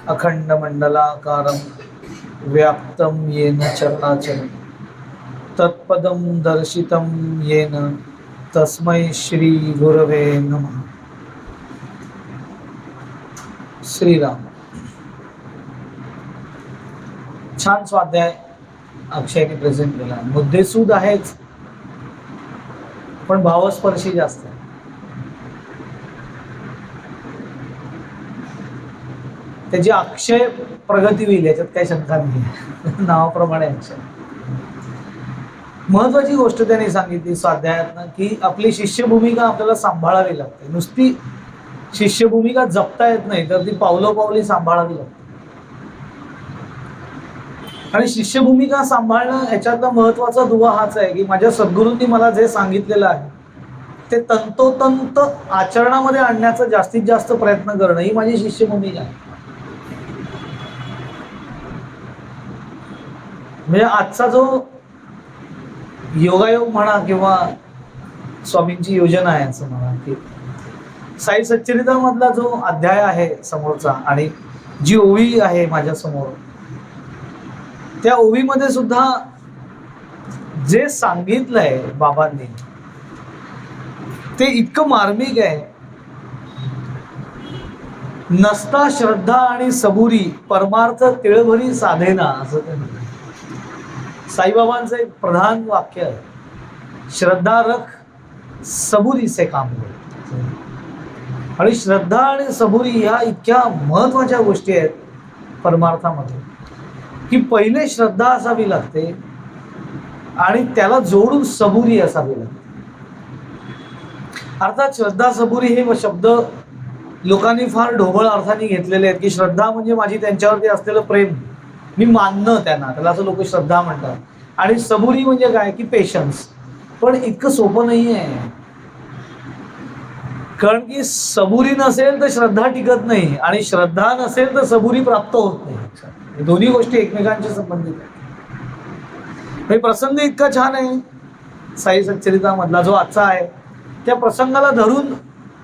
अखंडमंडलाकारं व्याप्तं येन चराचरं तत्पदं दर्शितं येन तस्मै श्री गुरवे नमः. श्रीराम. छान स्वाध्याय अक्षयने प्रेझेंट केला. मुद्देसूद आहेच पण भावस्पर्शी जास्त आहे. त्याची अक्षय प्रगती होईल याच्यात काही शंका नाही. नावाप्रमाणे अक्षय. महत्वाची गोष्ट त्यांनी सांगितली स्वाध्यायातनं की आपली शिष्यभूमिका आपल्याला सांभाळावी लागते. नुसती शिष्यभूमिका जपता येत नाही तर ती पावलोपावली सांभाळावी लागते. आणि शिष्यभूमिका सांभाळणं ह्याच्यातला महत्वाचा दुवा हाच आहे की माझ्या सद्गुरूंनी मला जे सांगितलेलं आहे ते तंतोतंत आचरणामध्ये आणण्याचा जास्तीत जास्त प्रयत्न करणं ही माझी शिष्यभूमिका आहे. म्हणजे आजचा जो योगायोग म्हणा किंवा स्वामींची योजना आहे असं म्हणा की साई सच्चरित्रामधला जो अध्याय आहे समोरचा आणि जी ओवी आहे माझ्या समोर त्या ओवीमध्ये सुद्धा जे सांगितलंय बाबांनी ते इतकं मार्मिक आहे. नसता श्रद्धा आणि सबुरी परमार्थ तिळभरी साधेना असं ते म्हणतात. साईबाबांचं एक प्रधान वाक्य आहे, श्रद्धा रख सबुरी से काम कर. आणि श्रद्धा आणि सबुरी ह्या इतक्या महत्वाच्या गोष्टी आहेत परमार्थामध्ये की पहिले श्रद्धा असावी लागते आणि त्याला जोडून सबुरी असावी लागते. अर्थात श्रद्धा सबुरी हे शब्द लोकांनी फार ढोबळ अर्थाने घेतलेले आहेत की श्रद्धा म्हणजे माझी त्यांच्यावरती असलेलं प्रेम, मी मानणं त्यांना, त्याला असं लोक श्रद्धा म्हणतात. आणि सबुरी म्हणजे काय की पेशन्स. पण इतकं सोपं नाही आहे, कारण की सबुरी नसेल तर श्रद्धा टिकत नाही आणि श्रद्धा नसेल तर सबुरी प्राप्त होत नाही. दोन्ही गोष्टी एकमेकांशी संबंधित आहेत. प्रसंग इतका छान आहे साई सच्चरित्रामधला जो आजचा आहे त्या प्रसंगाला धरून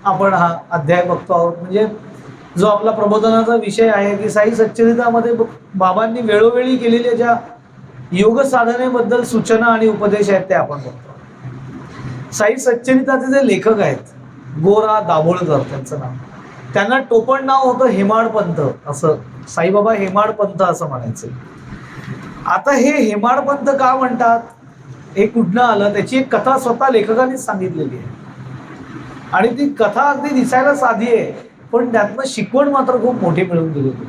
आपण हा अध्याय बघतो आहोत. म्हणजे जो आपला प्रबोधनाचा विषय आहे की साई सच्चरित्रामध्ये बाबांनी वेळोवेळी केलेल्या ज्या योग साधनेबद्दल सूचना आणि उपदेश आहेत ते आपण बघतो. साई सच्चरित्राचे जे लेखक आहेत गोरा दाभोळकर त्यांचं नाव, त्यांना टोपण नाव होतं हेमाडपंत. असं साईबाबा हेमाडपंत असं म्हणायचं. आता हे हेमाडपंत का म्हणतात हे कुठनं आलं त्याची एक कथा स्वतः लेखकांनीच सांगितलेली आहे. आणि ती कथा अगदी दिसायला साधी आहे पण त्यातनं शिकवण मात्र खूप मोठी मिळून गेलेली.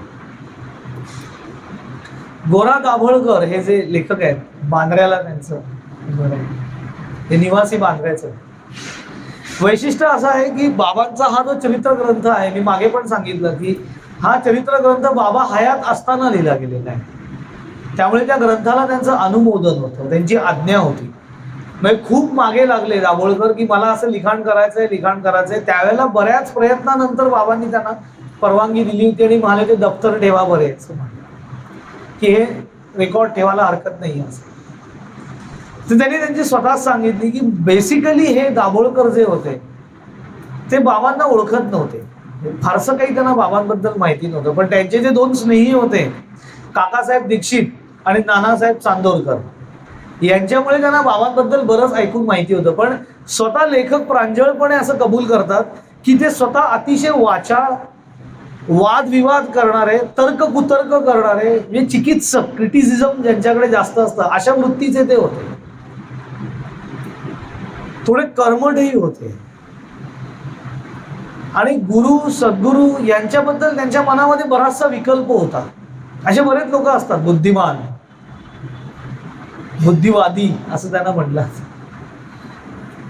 गोरा दाभोळकर हे जे लेखक आहेत बांद्र्याला त्यांचं हे निवासी बांद्र्याचं. वैशिष्ट्य असं आहे की बाबांचा हा जो चरित्र ग्रंथ आहे, मी मागे पण सांगितलं की हा चरित्र ग्रंथ बाबा हयात असताना लिहिला गेलेला आहे. त्यामुळे त्या ग्रंथाला त्यांचं अनुमोदन होतं, त्यांची आज्ञा होती. म्हणजे खूप मागे लागले दाभोळकर की मला असं लिखाण करायचंय. त्यावेळेला बऱ्याच प्रयत्नानंतर बाबांनी त्यांना परवानगी दिली होती आणि म्हणाले ते दप्तर ठेवा बरे असं म्हणलं की हे रेकॉर्ड ठेवायला हरकत नाही असं. तर त्यांनी त्यांची स्वतःच सांगितली की बेसिकली हे दाभोळकर जे होते ते बाबांना ओळखत नव्हते. फारसं काही त्यांना बाबांबद्दल माहिती नव्हतं. पण त्यांचे जे दोन स्नेही होते काकासाहेब दीक्षित आणि नानासाहेब चांदोरकर यांच्यामुळे त्यांना बाबांबद्दल बरंच ऐकून माहिती होतं. पण स्वतः लेखक प्रांजळपणे असं कबूल करतात की ते स्वतः अतिशय वाचाळ, वादविवाद करणारे, तर्क कुतर्क करणारे, म्हणजे चिकित्सक, क्रिटिसिझम ज्यांच्याकडे जास्त असतं अशा वृत्तीचे ते होते. थोडे कर्मठही होते आणि गुरु सद्गुरु यांच्याबद्दल त्यांच्या मनामध्ये बराचसा विकल्प होता. असे बरेच लोक असतात बुद्धिमान, बुद्धिवादी असं त्यांना म्हटलं.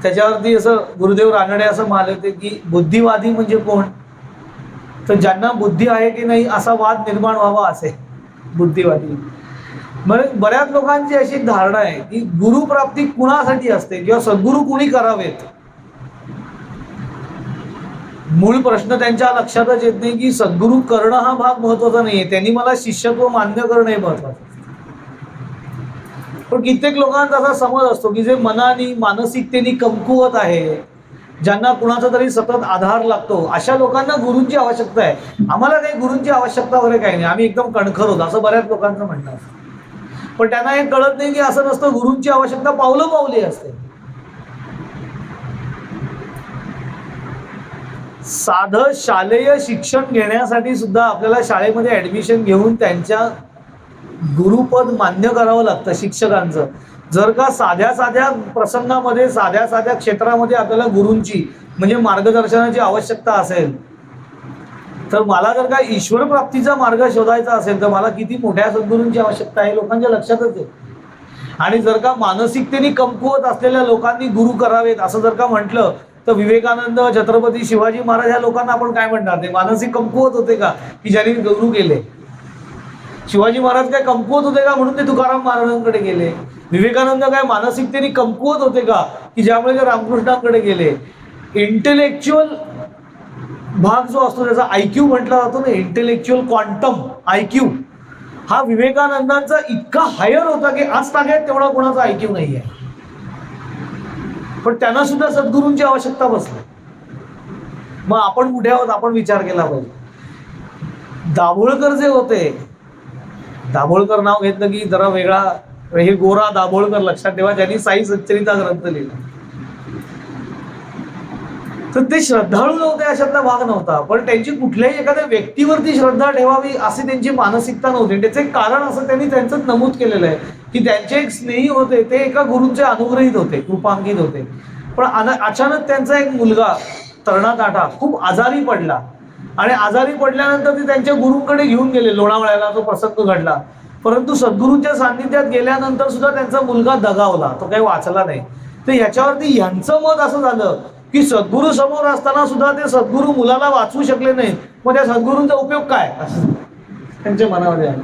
त्याच्यावरती असं गुरुदेव रानडे असं म्हणाले होते की बुद्धिवादी म्हणजे कोण, तर ज्यांना बुद्धी आहे की नाही असा वाद निर्माण व्हावा असे बुद्धिवादी. बऱ्याच लोकांची अशी धारणा आहे की गुरुप्राप्ती कुणासाठी असते किंवा सद्गुरू कुणी करावेत. मूळ प्रश्न त्यांच्या लक्षातच येत नाही की सद्गुरू करणं हा भाग महत्वाचा नाहीये, त्यांनी मला शिष्यत्व मान्य करणं हे महत्वाचं. पण कित्येक लोकांचा असा समज असतो की जे मनाने मानसिकतेने कमकुवत आहे ज्यांना कुणाचा तरी सतत आधार लागतो, अशा लोकांना गुरूंची आवश्यकता आहे. आम्हाला काही गुरूंची आवश्यकता वगैरे काही नाही, आम्ही एकदम कणखर होतो असं बऱ्याच लोकांचं म्हणणं असतं. पण त्यांना हे कळत नाही की असं नसतं. गुरूंची आवश्यकता पावलं पावली असते. साधं शालेय शिक्षण घेण्यासाठी सुद्धा आपल्याला शाळेमध्ये ऍडमिशन घेऊन त्यांच्या गुरुपद मान्य करावं लागतं शिक्षकांचं. जर का साध्या साध्या प्रसंगामध्ये, साध्या साध्या क्षेत्रामध्ये आपल्याला गुरूंची म्हणजे मार्गदर्शनाची आवश्यकता असेल, तर मला जर का ईश्वर प्राप्तीचा मार्ग शोधायचा असेल तर मला किती मोठ्या सद्गुरूंची आवश्यकता आहे लोकांच्या लक्षातच आहे. आणि जर का मानसिकतेने कमकुवत असलेल्या लोकांनी गुरु करावेत असं जर का म्हटलं तर विवेकानंद, छत्रपती शिवाजी महाराज ह्या लोकांना आपण काय म्हणणार? ते मानसिक कमकुवत होते का की ज्यांनी गुरु केले? शिवाजी महाराज काय कमकुवत होते का म्हणून ते तुकाराम महाराजांकडे गेले? विवेकानंद काय मानसिकतेने कमकुवत होते का की ज्यामुळे ते रामकृष्णांकडे गेले? इंटेलेक्च्युअल भाग जो असतो त्याचा आयक्यू म्हटला जातो ना, इंटेलेक्च्युअल क्वांटम आयक्यू, हा विवेकानंदांचा इतका हायर होता की आज तागेत तेवढा कोणाचा आयक्यू नाही आहे. पण त्यांना सुद्धा सद्गुरूंची आवश्यकता बसली. मग आपण कुठे आहोत आपण विचार केला पाहिजे. दाभोळकर जे होते, दाभोळकर नाव घेतलं की जरा वेगळा, हे गोरा दाभोळकर लक्षात ठेवा, ज्यांनी साई सच्चरिता ग्रंथ लिहिला. तर ते श्रद्धाळू नव्हते अशातला भाग नव्हता, पण त्यांची कुठल्याही एखाद्या व्यक्तीवरती श्रद्धा ठेवावी अशी त्यांची मानसिकता नव्हती. त्याचं एक कारण असं त्यांनी त्यांचं नमूद केलेलं आहे की त्यांचे एक स्नेही होते, ते एका गुरूंचे अनुग्रहित होते, कृपांकित होते. पण अचानक त्यांचा एक मुलगा तरुणाताठा खूप आजारी पडला आणि आजारी पडल्यानंतर ते त्यांच्या गुरूंकडे घेऊन गेले. लोणावळ्याला तो प्रसंग घडला. परंतु सद्गुरूंच्या सान्निध्यात गेल्यानंतर सुद्धा त्यांचा मुलगा दगावला, तो काही वाचला नाही. तर याच्यावरती यांचं मत असं झालं की सद्गुरू समोर असताना सुद्धा ते सद्गुरू मुलाला वाचवू शकले नाहीत, मग त्या सद्गुरूंचा उपयोग काय असं त्यांच्या मनामध्ये आलं.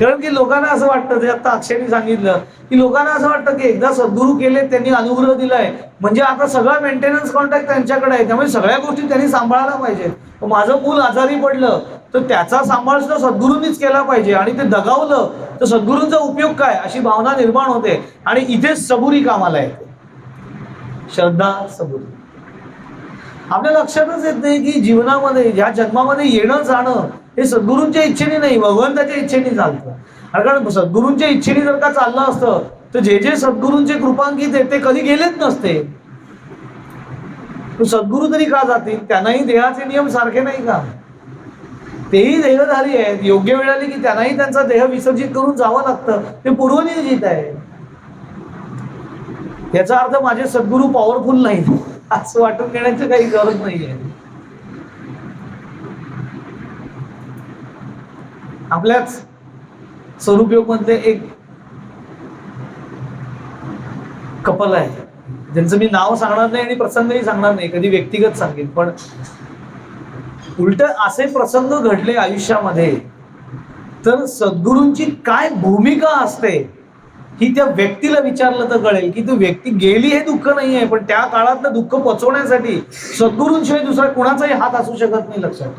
कारण की लोकांना असं वाटतं, ते आता अक्षयने सांगितलं की लोकांना असं वाटतं की एकदा सद्गुरू केले, त्यांनी अनुग्रह दिलाय म्हणजे आता सगळा मेंटेनन्स कॉन्ट्रॅक्ट त्यांच्याकडे आहे, त्यामुळे सगळ्या गोष्टी त्यांनी सांभाळायला पाहिजे. माझं मूल आजारी पडलं तर त्याचा सांभाळ सुद्धा सद्गुरूंनीच केला पाहिजे आणि ते दगावलं तर सद्गुरूंचा उपयोग काय अशी भावना निर्माण होते. आणि इथेच सबुरी कामाला येते, श्रद्धा सबुरी. आपल्या लक्षातच येत नाही की जीवनामध्ये ह्या जन्मामध्ये येणं जाणं हे सद्गुरूंच्या इच्छेने नाही, भगवंताच्या इच्छेने चालतं. कारण सद्गुरूंच्या इच्छेने जर का चाललं असतं तर जे जे सद्गुरूंचे कृपांकित आहेत ते कधी गेलेच नसते. सद्गुरू तरी का जातील? त्यांनाही देहाचे नियम सारखे नाही का? तेही देहधारी आहेत, योग्य वेळ आली की त्यांनाही त्यांचा देह विसर्जित करून जावं लागतं, ते पूर्वनियोजित आहे. याचा अर्थ माझे सद्गुरू पॉवरफुल नाही असं वाटून घेण्याची काही गरज नाहीये. आपल्याच स्वरूपयोग मध्ये एक कपल आहे ज्यांचं मी नाव सांगणार नाही आणि प्रसंगही सांगणार नाही, कधी व्यक्तिगत सांगेन. पण उलट असे प्रसंग घडले आयुष्यामध्ये तर सद्गुरूंची काय भूमिका असते ही त्या व्यक्तीला विचारलं तर कळेल की ती व्यक्ती गेली हे दुःख नाहीये, पण त्या काळातलं दुःख पचवण्यासाठी सद्गुरूंशिवाय दुसरा कुणाचाही हात असू शकत नाही. लक्षात,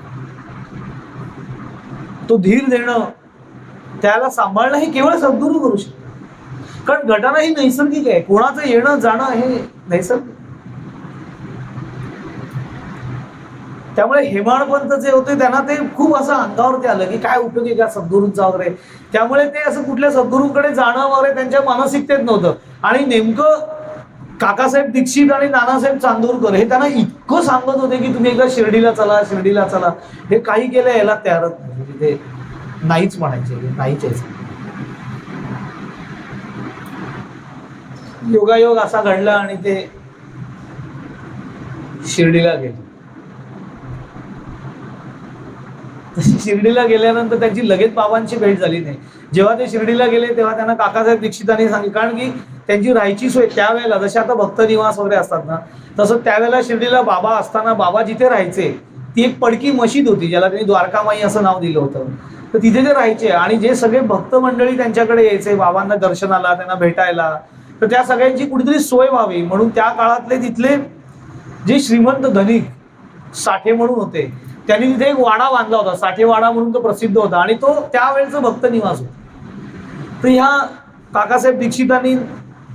तो धीर देणं, त्याला सांभाळणं हे केवळ सद्गुरू करू शकतो. कारण घटना ही नैसर्गिक आहे, कोणाचं येणं जाणं हे नैसर्गिक. त्यामुळे हेमाडपंत जे होते त्यांना ते खूप असं अंगावरती आलं की काय उपयोग आहे का सद्गुरूंचा वगैरे. त्यामुळे ते असं कुठल्या सद्गुरूंकडे जाणं वगैरे त्यांच्या मानसिकतेत नव्हतं. आणि नेमकं काकासाहेब दीक्षित आणि नानासाहेब चांदूरकर हे त्यांना इतकं सांगत होते की तुम्ही एकदा शिर्डीला चला, शिर्डीला चला. हे काही केलं याला तयारच नाही, ते नाहीच म्हणायचे, नाहीच यायचं. योगायोग असा घडला आणि ते शिर्डीला गेले. शिर्डीला गेल्यानंतर त्यांची लगेच बाबांची भेट झाली नाही. जेव्हा ते शिर्डीला गेले तेव्हा त्यांना काकासाहेब दीक्षितांनी सांगितलं, कारण की त्यांची राहायची सोय त्यावेळेला जसे आता भक्त निवास वगैरे असतात ना, तसं त्यावेळेला शिर्डीला बाबा असताना बाबा जिथे राहायचे ती एक पडकी मशीद होती, ज्याला त्यांनी द्वारकामाई असं नाव दिलं होतं. तर तिथे ते राहायचे आणि जे सगळे भक्त मंडळी त्यांच्याकडे यायचे बाबांना दर्शनाला, त्यांना भेटायला, तर त्या सगळ्यांची कुठेतरी सोय व्हावी म्हणून त्या काळातले तिथले जे श्रीमंत धनिक साठे म्हणून होते त्यांनी तिथे एक वाडा बांधला होता. साठेवाडा म्हणून तो प्रसिद्ध होता आणि तो त्यावेळेचा भक्त निवास होता. तर ह्या काकासाहेब दीक्षितांनी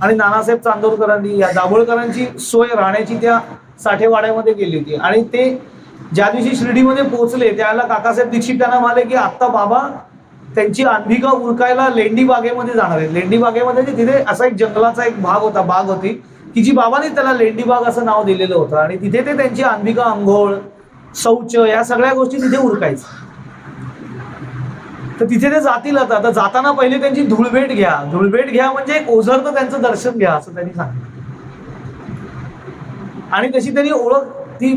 आणि नानासाहेब चांदोरकरांनी या दाभोळकरांची सोय राहण्याची त्या साठेवाड्यामध्ये गेली होती. आणि ते ज्या दिवशी शिर्डीमध्ये पोहोचले त्यावेळेला काकासाहेब दीक्षित त्यांना म्हणाले की आता बाबा त्यांची अंबिका उरकायला लेंडी बागेमध्ये जाणार आहे. लेंडी बागेमध्ये तिथे असा एक जंगलाचा एक भाग होता, बाग होती की जी बाबांनी त्याला लेंडी बाग असं नाव दिलेलं होतं. आणि तिथे ते त्यांची अंबिका अंघोळ, शौच या सगळ्या गोष्टी तिथे उरकायचं. तर तिथे ते जातील. आता जाताना पहिले त्यांची धुळभेट घ्या. धुळभेट घ्या म्हणजे एक ओझरतं त्यांचं दर्शन घ्या असं त्यांनी सांगितलं. आणि तशी त्यांनी ओळख ती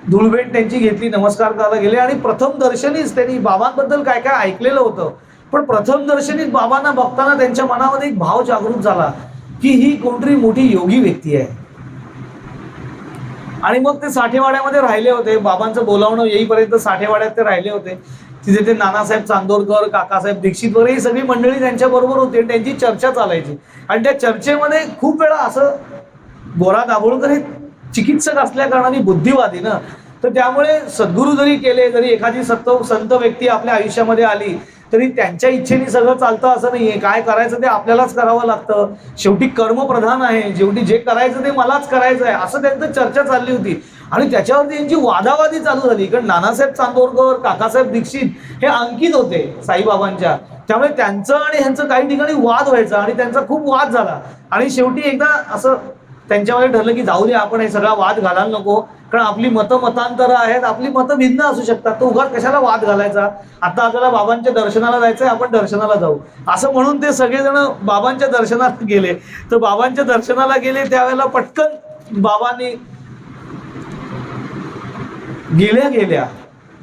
धुळभेट त्यांची घेतली, नमस्कार करायला गेले. आणि प्रथम दर्शनीच त्यांनी बाबांबद्दल काय काय ऐकलेलं होतं, पण प्रथम दर्शनीच बाबांना बघताना त्यांच्या मनामध्ये एक भाव जागृत झाला की ही कोणतरी मोठी योगी व्यक्ती आहे. आणि मग ते साठेवाड्यामध्ये राहिले होते. बाबांचं बोलावणं येईपर्यंत साठेवाड्यात ते राहिले होते. तिथे ते नानासाहेब चांदोरकर, काकासाहेब दीक्षित वगैरे ही सगळी मंडळी त्यांच्या बरोबर होती. त्यांची चर्चा चालायची. आणि त्या चर्चेमध्ये खूप वेळा असं, गोरा दाभोळकर हे चिकित्सक असल्या कारणाने बुद्धिवादी ना, तर त्यामुळे सद्गुरू जरी केले, जरी एखादी संत व्यक्ती आपल्या आयुष्यामध्ये आली तरी त्यांच्या इच्छेने सगळं चालतं असं नाहीये. काय करायचं ते आपल्यालाच करावं लागतं. शेवटी कर्मप्रधान आहे, शेवटी जे करायचं ते मलाच करायचं आहे असं त्यांचं चर्चा चालली होती. आणि त्याच्यावरती यांची वादावादी चालू झाली. कारण नानासाहेब चांदोरकर, काकासाहेब दीक्षित हे अंकित होते साईबाबांच्या, त्यामुळे त्यांचं आणि ह्यांचं काही ठिकाणी वाद व्हायचा आणि त्यांचा खूप वाद झाला. आणि शेवटी एकदा असं त्यांच्यामध्ये ठरलं की जाऊ दे, आपण हे सगळा वाद घालायला नको, कारण आपली मतांतरं आहेत, आपली मतं भिन्न असू शकतात, तो उगाच कशाला वाद घालायचा. आता आपल्याला बाबांच्या दर्शनाला जायचंय, आपण दर्शनाला जाऊ असं म्हणून ते सगळेजण बाबांच्या दर्शनाला गेले. तर बाबांच्या दर्शनाला गेले त्यावेळेला पटकन बाबांनी गेल्या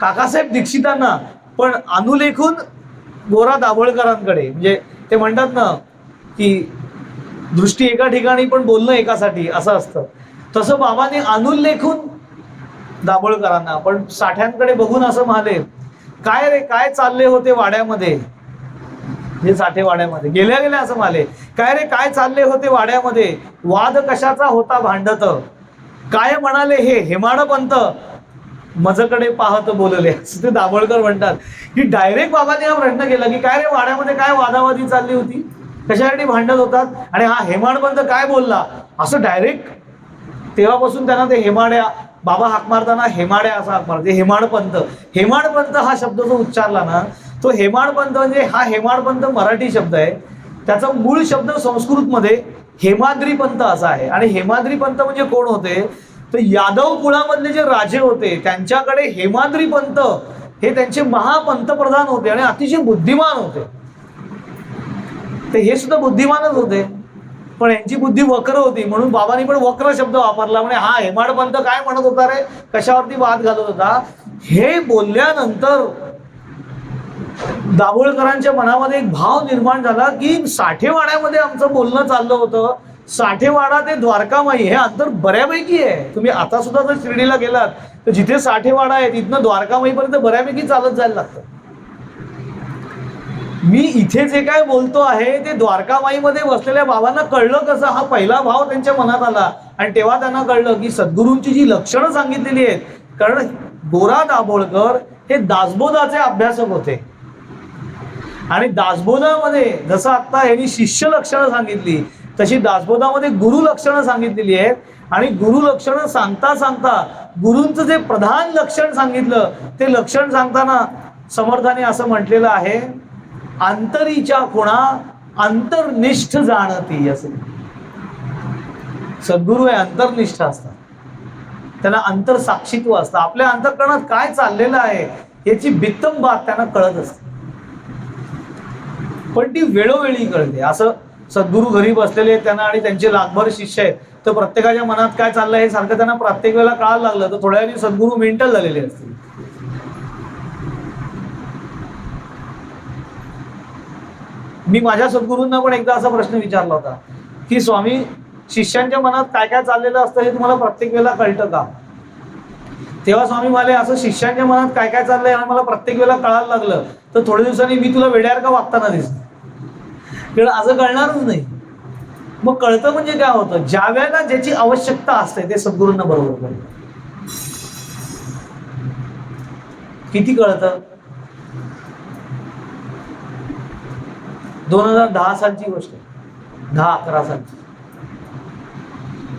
काकासाहेब दीक्षितांना पण अनुलेखून गोरा दाभोळकरांकडे, म्हणजे ते म्हणतात ना की दृष्टी एका ठिकाणी पण बोलणं एकासाठी असं असतं, तसं बाबांनी अनुल्लेखून दाभोळकरांना पण साठ्यांकडे बघून असं म्हणाले, काय रे काय चालले होते वाड्यामध्ये, हे साठेवाड्यामध्ये गेल्या असं म्हणाले, काय रे काय चालले होते वाड्यामध्ये, वाद कशाचा होता भांडत, काय म्हणाले हे हेमाडपंत मजकडे पाहत बोलले. असं ते दाभोळकर म्हणतात की डायरेक्ट बाबांनी हा प्रश्न केला की काय रे वाड्यामध्ये काय वादावादी चालली होती, कशासाठी भांडत होतात, आणि हा हेमाडपंत काय बोलला, असं डायरेक्ट. तेव्हापासून त्यांना ते हेमाड्या, बाबा हाक मारताना हेमाड्या असा हाक मारते, हेमाडपंत हा शब्द जो उच्चारला ना, तो हेमाडपंत म्हणजे हा हेमाडपंत मराठी शब्द आहे, त्याचा मूळ शब्द संस्कृतमध्ये हेमाद्रीपंत असा आहे. आणि हेमाद्रीपंत म्हणजे कोण होते, तर यादव कुळामधले जे राजे होते त्यांच्याकडे हेमाद्रीपंत हे त्यांचे महापंतप्रधान होते आणि अतिशय बुद्धिमान होते. ते हे सुद्धा बुद्धिमानच होते, पण यांची बुद्धी वक्र होती, म्हणून बाबांनी पण वक्र शब्द वापरला. म्हणजे हा हेमाडपंत काय म्हणत होता रे, कशावरती वाद घालत होता. हे बोलल्यानंतर दाभोळकरांच्या मनामध्ये एक भाव निर्माण झाला की साठेवाड्यामध्ये आमचं बोलणं चाललं होतं, साठेवाडा ते द्वारकामाई हे अंतर बऱ्यापैकी आहे. तुम्ही आता सुद्धा जर शिर्डीला गेलात तर जिथे साठेवाडा आहे तिथनं द्वारकामाईपर्यंत बऱ्यापैकी चालत जायला लागतं. मी इथे जे काय बोलतो आहे ते द्वारकामाईमध्ये बसलेल्या बाबांना कळलं कसं, हा पहिला भाव त्यांच्या मनात आला. आणि तेव्हा त्यांना कळलं की सद्गुरूंची जी लक्षणं सांगितलेली आहेत, कारण गोरा दाभोळकर हे दासबोधाचे अभ्यासक होते आणि दासबोधामध्ये जसं आता यांनी शिष्य लक्षणं सांगितली तशी दासबोधामध्ये गुरु लक्षणं सांगितलेली आहेत. आणि गुरु लक्षणं सांगता सांगता गुरूंचं जे प्रधान लक्षण सांगितलं ते लक्षण सांगताना समर्थाने असं म्हटलेलं आहे, अंतरीच्या खुणा अंतर्निष्ठ जाणती. असे सद्गुरू हे अंतर्निष्ठ असतात, त्यांना अंतरसाक्षित्व असतं. आपल्या अंतःकरणात काय चाललेलं आहे याची बित्तम बात त्यांना कळत असते, पण ती वेळोवेळी कळते. असं सद्गुरू घरी बसलेले त्यांना आणि त्यांचे लाखभर शिष्य आहेत, तर प्रत्येकाच्या मनात काय चाललंय हे सारखं त्यांना प्रत्येक वेळेला कळायला लागलं तर थोड्या वेळाने सद्गुरू मेंटल झालेले असतील. मी माझ्या सद्गुरूंना पण एकदा असा प्रश्न विचारला होता की स्वामी, शिष्यांच्या मनात काय काय चाललेलं असतं हे तुम्हाला प्रत्येक वेळेला कळतं का. तेव्हा स्वामी म्हणाले, असं शिष्यांच्या मनात काय काय चाललंय आणि मला प्रत्येक वेळेला कळायला लागलं तर थोड्या दिवसांनी मी तुला वेड्यावर का वागताना दिसत, कारण असं कळणारच नाही. मग कळतं म्हणजे काय होतं, ज्या वेळेला ज्याची आवश्यकता असते ते सद्गुरूंना बरोबर कळतं. किती कळतं, 2010 सालची गोष्ट, 10-11 सालची.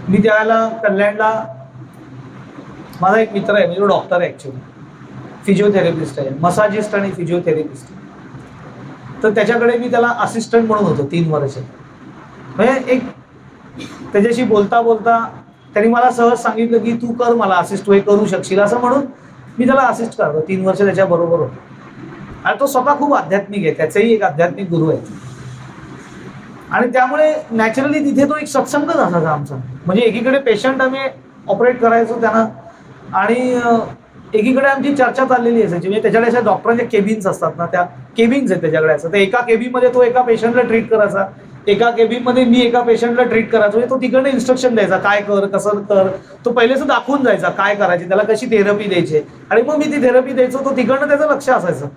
मी त्यावेळेला कल्याणला माझा एक मित्र आहे, म्हणजे तो डॉक्टर आहे ऍक्च्युली, फिजिओथेरपिस्ट आहे, मसाजिस्ट आणि फिजिओथेरपिस्ट. तर त्याच्याकडे मी त्याला असिस्टंट म्हणून होतो 3 वर्ष. म्हणजे एक त्याच्याशी बोलता बोलता त्यांनी मला सहज सांगितलं की तू कर मला असिस्ट, हे करू शकशील असं म्हणून मी त्याला असिस्ट करतो. 3 वर्ष त्याच्या बरोबर होतो. आणि तो स्वतः खूप आध्यात्मिक आहे, त्याचाही एक आध्यात्मिक गुरु आहे. आणि त्यामुळे नॅचरली तिथे तो एक सत्संगच असायचा आमचा. म्हणजे एकीकडे पेशंट आम्ही ऑपरेट करायचो त्यांना, आणि एकीकडे आमची चर्चा चाललेली असायची. म्हणजे त्याच्याकडे अशा डॉक्टरांच्या केबिन्स असतात ना, त्या केबिन्स आहेत त्याच्याकडे. असं तर एका केबिनमध्ये तो एका पेशंटला ट्रीट करायचा, एका केबिनमध्ये मी एका पेशंटला ट्रीट करायचो. म्हणजे तो तिकडे इन्स्ट्रक्शन द्यायचा, काय कर कसं कर. तो पहिलेच दाखवून जायचा काय करायचे, त्याला कशी थेरपी द्यायची, आणि मग मी ती थेरपी द्यायचो. तो तिकडनं त्याचं लक्ष असायचं,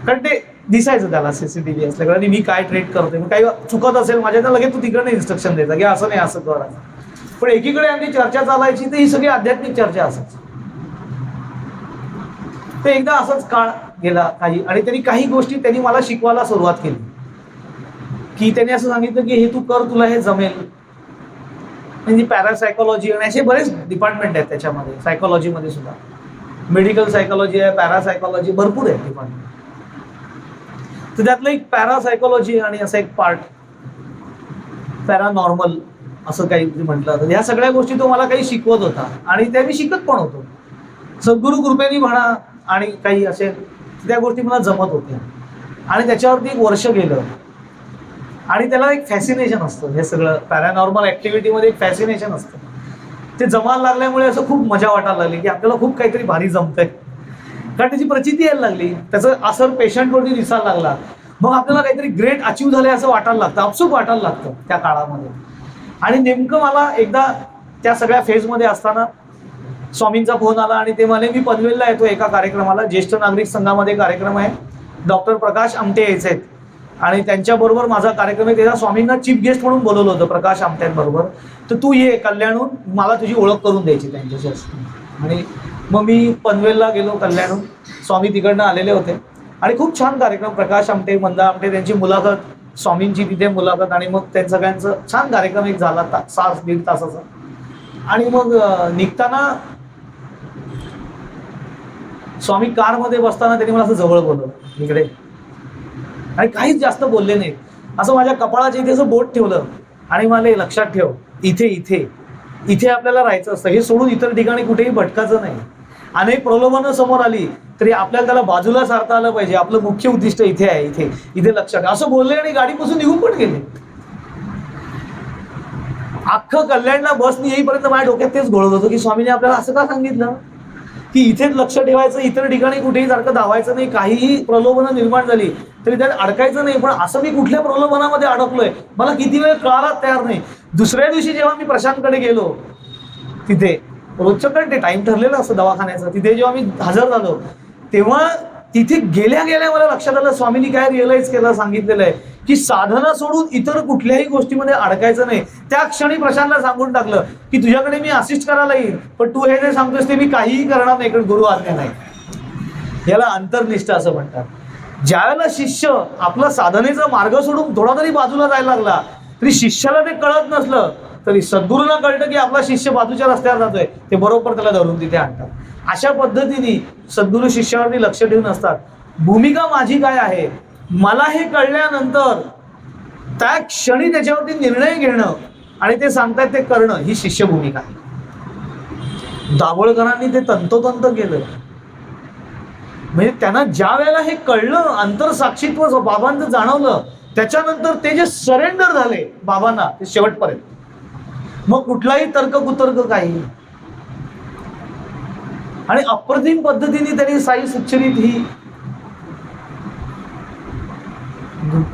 कारण ते दिसायचं त्याला सीसीटीव्ही असल्याकडे, आणि मी काय ट्रीट करतोय. मग काही चुकत असेल माझ्या तर लगेच तू तिकडनं इन्स्ट्रक्शन द्यायचा की असं नाही असं करायचं. पण एकीकडे आमची चर्चा चालायची तर ही सगळी आध्यात्मिक चर्चा असायची. ते एकदा असंच काळ गेला काही, आणि त्यांनी काही गोष्टी त्यांनी मला शिकवायला सुरुवात केली. की त्यांनी असं सांगितलं की हे तू कर, तुला हे जमेल. म्हणजे पॅरासायकॉलॉजी आणि असे बरेच डिपार्टमेंट आहेत त्याच्यामध्ये. सायकॉलॉजीमध्ये सुद्धा मेडिकल सायकॉलॉजी आहे, पॅरासायकॉलॉजी, भरपूर आहे डिपार्टमेंट. तर त्यातलं एक पॅरासायकॉलॉजी आणि असं एक पार्ट पॅरानॉर्मल असं काही म्हटलं तर ह्या सगळ्या गोष्टी तो मला काही शिकवत होता, आणि त्या मी शिकत पण होतो. सद्गुरु कृपेने म्हणा, आणि काही असे त्या गोष्टी मला जमत होत्या. आणि त्याच्यावरती 1 वर्ष गेलं. आणि त्याला एक फॅसिनेशन असतं, हे सगळं पॅरानॉर्मल ऍक्टिव्हिटीमध्ये एक फॅसिनेशन असतं. ते जमायला लागल्यामुळे असं खूप मजा वाटायला लागली की आपल्याला खूप काहीतरी भारी जमतंय, कारण त्याची प्रचिती यायला लागली, त्याचा असर पेशंटवरती दिसायला लागला. मग आपल्याला काहीतरी ग्रेट अचीव्ह झालंय असं वाटायला लागतं, अपसूक वाटायला लागतं त्या काळामध्ये. आणि नेमकं मला एकदा त्या सगळ्या फेजमध्ये असताना स्वामींचा फोन आला, आणि ते म्हणे मी पनवेलला येतो एका कार्यक्रमाला, ज्येष्ठ नागरिक संघामध्ये कार्यक्रम आहे, डॉक्टर प्रकाश आमटे यायचे आहेत, आणि त्यांच्याबरोबर माझा कार्यक्रम आहे. त्याच्या स्वामींना चीफ गेस्ट म्हणून बोलवलं होतं प्रकाश आमट्यांबरोबर. तर तू ये कल्याणहून, मला तुझी ओळख करून द्यायची त्यांच्याशी. आणि मग मी पनवेलला गेलो कल्याणहून, स्वामी तिकडनं आलेले होते, आणि खूप छान कार्यक्रम. प्रकाश आमटे, मंदा आमटे, त्यांची मुलाखत, स्वामींची तिथे मुलाखत, आणि मग त्या सगळ्यांचं छान कार्यक्रम एक झाला 1.5 तासाचा. आणि मग निघताना स्वामी कारमध्ये बसताना त्यांनी मला असं जवळ बोलवलं इकडे, आणि काहीच जास्त बोलले नाही. असं माझ्या कपाळाच्या इथे असं बोट ठेवलं, आणि मला लक्षात ठेव, इथे इथे इथे आपल्याला राहायचं असतं, हे सोडून इतर ठिकाणी कुठेही भटकायचं नाही. अनेक प्रलोभनं समोर आली तरी आपल्याला त्याला बाजूला सारता आलं पाहिजे, आपलं मुख्य उद्दिष्ट इथे आहे, इथे इथे लक्षात ठेव, असं बोलले. आणि गाडीपासून निघून पण गेले. अख्खं कल्याणला बसनी येईपर्यंत माझ्या डोक्यात तेच घोळत होतं की स्वामीने आपल्याला असं का सांगितलं की इथेच लक्ष ठेवायचं, इतर ठिकाणी कुठेही सारखं धावायचं नाही. काहीही प्रलोभनं निर्माण झाली तरी त्यात अडकायचं नाही. पण असं मी कुठल्या प्रलोभनामध्ये अडकलोय मला किती वेळ कळायला तयार नाही. दुसऱ्या दिवशी जेव्हा मी प्रशांतकडे गेलो, तिथे रोजच्याकडे ते टाइम ठरलेलं असं दवाखान्याचं, तिथे जेव्हा मी हजर झालो तेव्हा तिथे गेल्या गेल्या मला लक्षात आलं स्वामींनी काय रिअलाइज केलं, सांगितलेलं आहे की साधना सोडून इतर कुठल्याही गोष्टीमध्ये अडकायचं नाही. त्या क्षणी प्रशांतला सांगून टाकलं की तुझ्याकडे मी असिस्ट करायला येईल, पण तू हे जे सांगतोस ते मी काहीही करणार नाही, कारण गुरु आज्ञा नाही. याला अंतर्निष्ठा असं म्हणतात. ज्यावेळेला शिष्य आपला साधनेचा मार्ग सोडून थोडा तरी बाजूला जायला लागला तरी शिष्याला ते कळत नसलं तरी सद्गुरूंना कळतं की आपला शिष्य बाजूच्या रस्त्यावर जातोय, ते बरोबर त्याला धरून तिथे आणतात. अशा पद्धतीने सद्गुरू शिष्यावरती लक्ष ठेवून असतात. भूमिका माझी काय आहे, मला हे कळल्यानंतर त्या क्षणी त्याच्यावरती निर्णय घेणं आणि ते सांगतायत ते करणं, ही शिष्य भूमिका आहे. दाभोळकरांनी ते तंतोतंत केलं. म्हणजे त्यांना ज्या वेळेला हे कळलं, अंतरसाक्षीत्व बाबांचं जाणवलं, त्याच्यानंतर ते जे सरेंडर झाले बाबांना ते शेवटपर्यंत, मग कुठलाही तर्क कुतर्क काही. आणि अप्रतिम पद्धतीने त्यांनी साई सच्चरित ही